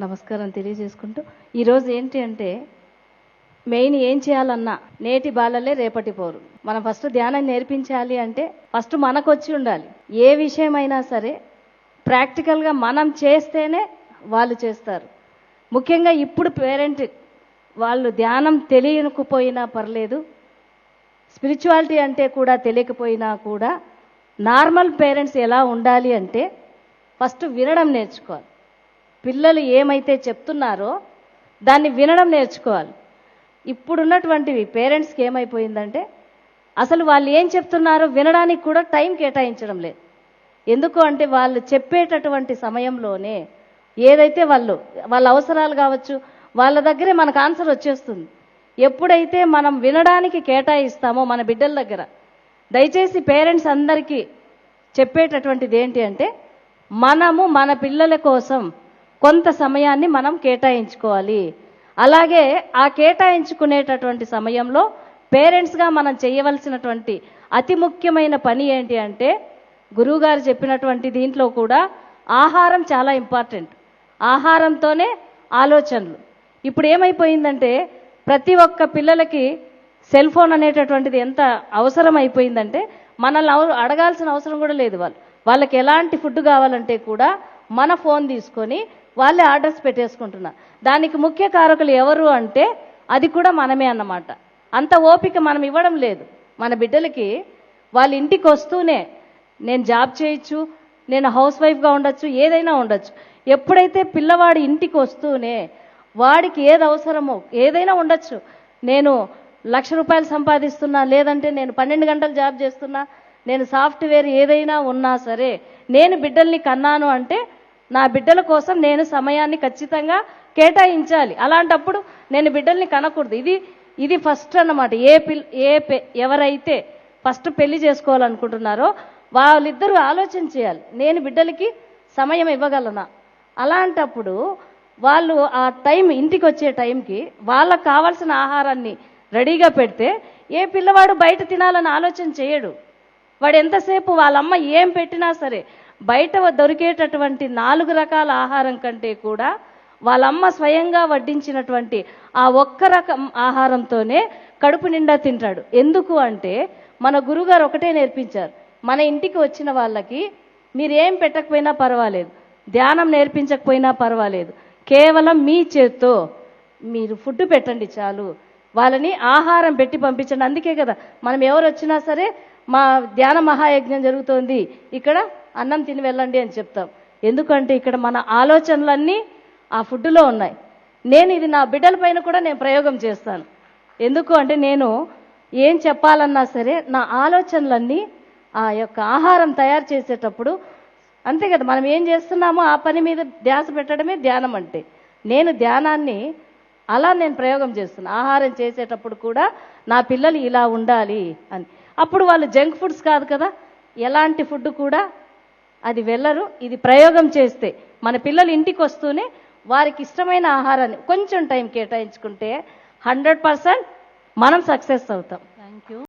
నమస్కారం తెలియజేసుకుంటూ ఈరోజు ఏంటి అంటే మెయిన్ ఏం చేయాలన్నా నేటి బాలలే రేపటి పోరు. మనం ఫస్ట్ ధ్యానం నేర్పించాలి అంటే ఫస్ట్ మనకు వచ్చి ఉండాలి. ఏ విషయమైనా సరే ప్రాక్టికల్గా మనం చేస్తేనే వాళ్ళు చేస్తారు. ముఖ్యంగా ఇప్పుడు పేరెంట్ వాళ్ళు ధ్యానం తెలియకపోయినా పర్లేదు, స్పిరిచువాలిటీ అంటే కూడా తెలియకపోయినా కూడా నార్మల్ పేరెంట్స్ ఎలా ఉండాలి అంటే ఫస్ట్ వినడం నేర్చుకోవాలి. పిల్లలు ఏమైతే చెప్తున్నారో దాన్ని వినడం నేర్చుకోవాలి. ఇప్పుడున్నటువంటివి పేరెంట్స్కి ఏమైపోయిందంటే అసలు వాళ్ళు ఏం చెప్తున్నారో వినడానికి కూడా టైం కేటాయించడం లేదు. ఎందుకు అంటే వాళ్ళు చెప్పేటటువంటి సమయంలోనే ఏదైతే వాళ్ళ అవసరాలు కావచ్చు, వాళ్ళ దగ్గరే మనకు ఆన్సర్ వచ్చేస్తుంది. ఎప్పుడైతే మనం వినడానికి కేటాయిస్తామో మన బిడ్డల దగ్గర, దయచేసి పేరెంట్స్ అందరికీ చెప్పేటటువంటిది ఏంటి అంటే మనము మన పిల్లల కోసం కొంత సమయాన్ని మనం కేటాయించుకోవాలి. అలాగే ఆ కేటాయించుకునేటటువంటి సమయంలో పేరెంట్స్గా మనం చేయవలసినటువంటి అతి ముఖ్యమైన పని ఏంటి అంటే గురువుగారు చెప్పినటువంటి దీంట్లో కూడా ఆహారం చాలా ఇంపార్టెంట్. ఆహారంతోనే ఆలోచనలు. ఇప్పుడు ఏమైపోయిందంటే ప్రతి ఒక్క పిల్లలకి సెల్ ఫోన్ అనేటటువంటిది ఎంత అవసరం అయిపోయిందంటే మనల్ని అడగాల్సిన అవసరం కూడా లేదు. వాళ్ళకి ఎలాంటి ఫుడ్ కావాలంటే కూడా మన ఫోన్ తీసుకొని వాళ్ళే ఆర్డర్స్ పెట్టేసుకుంటున్నారు. దానికి ముఖ్య కారకులు ఎవరు అంటే అది కూడా మనమే అన్నమాట. అంత ఓపిక మనం ఇవ్వడం లేదు మన బిడ్డలకి. వాళ్ళ ఇంటికి వస్తూనే నేను జాబ్ చేయొచ్చు, నేను హౌస్ వైఫ్గా ఉండొచ్చు, ఏదైనా ఉండొచ్చు. ఎప్పుడైతే పిల్లవాడి ఇంటికి వస్తూనే వాడికి ఏది అవసరమో ఏదైనా ఉండొచ్చు. నేను 1,00,000 రూపాయలు సంపాదిస్తున్నా, లేదంటే నేను 12 గంటలు జాబ్ చేస్తున్నా, నేను సాఫ్ట్వేర్ ఏదైనా ఉన్నా సరే నేను బిడ్డల్ని కన్నాను అంటే నా బిడ్డల కోసం నేను సమయాన్ని ఖచ్చితంగా కేటాయించాలి. అలాంటప్పుడు నేను బిడ్డల్ని కనకూడదు. ఇది ఫస్ట్ అన్నమాట. ఎవరైతే ఫస్ట్ పెళ్లి చేసుకోవాలనుకుంటున్నారో వాళ్ళిద్దరూ ఆలోచన చేయాలి, నేను బిడ్డలకి సమయం ఇవ్వగలనా. అలాంటప్పుడు వాళ్ళు ఆ టైం ఇంటికి వచ్చే టైంకి వాళ్ళకు కావాల్సిన ఆహారాన్ని రెడీగా పెడితే ఏ పిల్లవాడు బయట తినాలని ఆలోచన చేయడు. వాడు ఎంతసేపు వాళ్ళమ్మ ఏం పెట్టినా సరే బయట దొరికేటటువంటి 4 రకాల ఆహారం కంటే కూడా వాళ్ళమ్మ స్వయంగా వడ్డించినటువంటి ఆ ఒక్క రకం ఆహారంతోనే కడుపు నిండా తింటాడు. ఎందుకు అంటే మన గురుగారు ఒకటే నేర్పించారు, మన ఇంటికి వచ్చిన వాళ్ళకి మీరేం పెట్టకపోయినా పర్వాలేదు, ధ్యానం నేర్పించకపోయినా పర్వాలేదు, కేవలం మీ చేత్తో మీరు ఫుడ్ పెట్టండి చాలు, వాళ్ళని ఆహారం పెట్టి పంపించండి. అందుకే కదా మనం ఎవరు వచ్చినా సరే మా ధ్యాన మహాయజ్ఞం జరుగుతోంది, ఇక్కడ అన్నం తిని వెళ్ళండి అని చెప్తాం. ఎందుకంటే ఇక్కడ మన ఆలోచనలన్నీ ఆ ఫుడ్లో ఉన్నాయి. నేను ఇది నా బిడ్డల పైన కూడా నేను ప్రయోగం చేస్తాను. ఎందుకు అంటే నేను ఏం చెప్పాలన్నా సరే నా ఆలోచనలన్నీ ఆ యొక్క ఆహారం తయారు చేసేటప్పుడు అంతే కదా, మనం ఏం చేస్తున్నామో ఆ పని మీద ధ్యాస పెట్టడమే ధ్యానం అంటే. నేను ధ్యానాన్ని అలా నేను ప్రయోగం చేస్తున్నా. ఆహారం చేసేటప్పుడు కూడా నా పిల్లలు ఇలా ఉండాలి అని. అప్పుడు వాళ్ళు జంక్ ఫుడ్స్ కాదు కదా, ఎలాంటి ఫుడ్ కూడా అది వెళ్ళరు. ఇది ప్రయోగం చేస్తే మన పిల్లలు ఇంటికి వస్తూనే వారికి ఇష్టమైన ఆహారాన్ని కొంచెం టైం కేటాయించుకుంటే 100% మనం సక్సెస్ అవుతాం. Thank you.